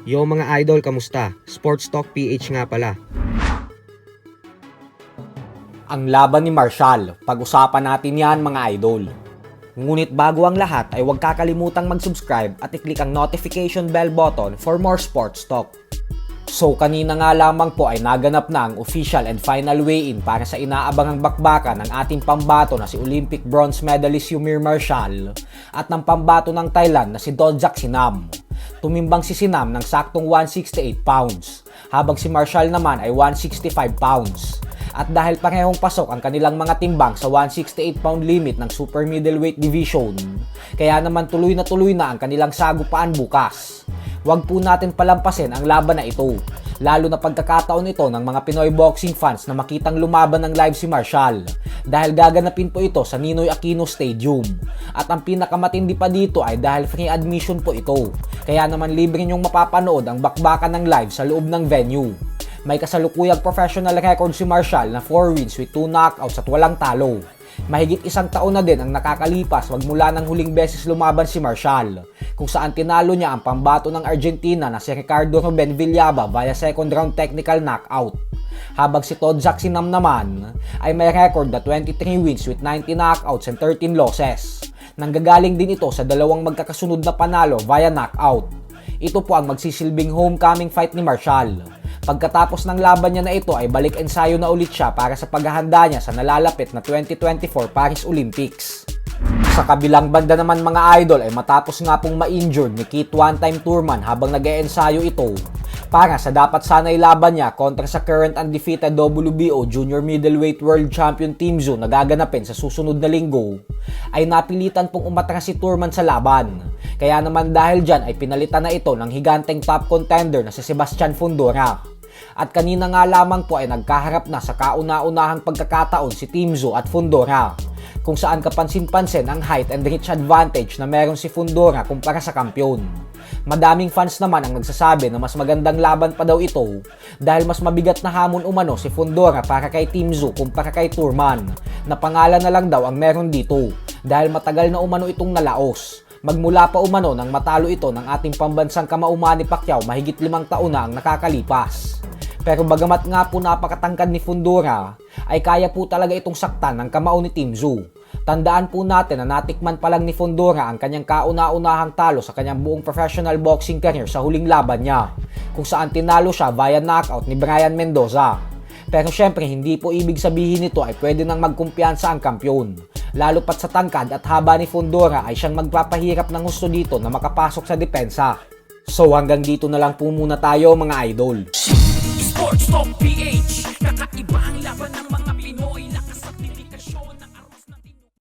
Yo mga idol, kamusta? Sports Talk PH nga pala. Ang laban ni Marshall, pag-usapan natin yan mga idol. Ngunit bago ang lahat ay huwag kakalimutang mag-subscribe at i-click ang notification bell button for more sports talk. So kanina nga lamang po ay naganap na ang official and final weigh-in para sa inaabangang bakbakan ng ating pambato na si Olympic bronze medalist Yumir Marshall at ng pambato ng Thailand na si Donjak Sinam. Tumimbang si Sinam ng saktong 168 pounds, habang si Marshall naman ay 165 pounds. At dahil parehong pasok ang kanilang mga timbang sa 168 pound limit ng super middleweight division, kaya naman tuloy na ang kanilang sagupaan bukas. Huwag po natin palampasin ang laban na ito, lalo na pagkakataon ito ng mga Pinoy boxing fans na makitang lumaban ng live si Marshall, dahil gaganapin po ito sa Ninoy Aquino Stadium. At ang pinakamatindi pa dito ay dahil free admission po ito, kaya naman libre nyong mapapanood ang bakbakan ng live sa loob ng venue. May kasalukuyang professional record si Marshall na 4 wins with 2 knockouts at walang talo. Mahigit isang taon na din ang nakakalipas magmula ng huling beses lumaban si Marshall, kung saan tinalo niya ang pambato ng Argentina na si Ricardo Ruben Villaba via second round technical knockout. Habang si Donjak Sinam naman ay may record na 23 wins with 90 knockouts and 13 losses. Nanggagaling din ito sa dalawang magkakasunod na panalo via knockout. Ito po ang magsisilbing homecoming fight ni Marshall. Pagkatapos ng laban niya na ito ay balik ensayo na ulit siya para sa paghahanda niya sa nalalapit na 2024 Paris Olympics. Sa kabilang banda naman mga idol ay matapos nga pong ma-injured ni Keith one-time Thurman habang nag-e-ensayo ito para sa dapat sanay laban niya kontra sa current undefeated WBO Junior Middleweight World Champion Tim Tszyu na gaganapin sa susunod na linggo, ay napilitan pong umatras si Thurman sa laban. Kaya naman dahil dyan ay pinalitan na ito ng higanteng top contender na si Sebastian Fundora. At kanina nga lamang po ay nagkaharap na sa kauna-unahang pagkakataon si Tim Tszyu at Fundora, kung saan kapansin-pansin ang height and reach advantage na meron si Fundora kumpara sa kampyon. Madaming fans naman ang nagsasabi na mas magandang laban pa daw ito dahil mas mabigat na hamon umano si Fundora para kay Tim Tszyu kumpara kay Thurman, na pangalan na lang daw ang meron dito dahil matagal na umano itong nalaos. Magmula pa umano nang matalo ito ng ating pambansang kamao Manny Pacquiao mahigit 5 taon na ang nakakalipas. Pero bagamat nga po napakatangkad ni Fundora, ay kaya po talaga itong saktan ng kamao ni Tim Tszyu. Tandaan po natin na natikman pa lang ni Fundora ang kanyang kauna-unahang talo sa kanyang buong professional boxing career sa huling laban niya, kung saan tinalo siya via knockout ni Brian Mendoza. Pero syempre hindi po ibig sabihin nito ay pwede nang magkumpiyansa ang kampyon, lalo pat sa tangkad at haba ni Fundora ay siyang magpapahirap ng gusto dito na makapasok sa depensa. So hanggang dito na lang po muna tayo mga idol. Sports Talk PH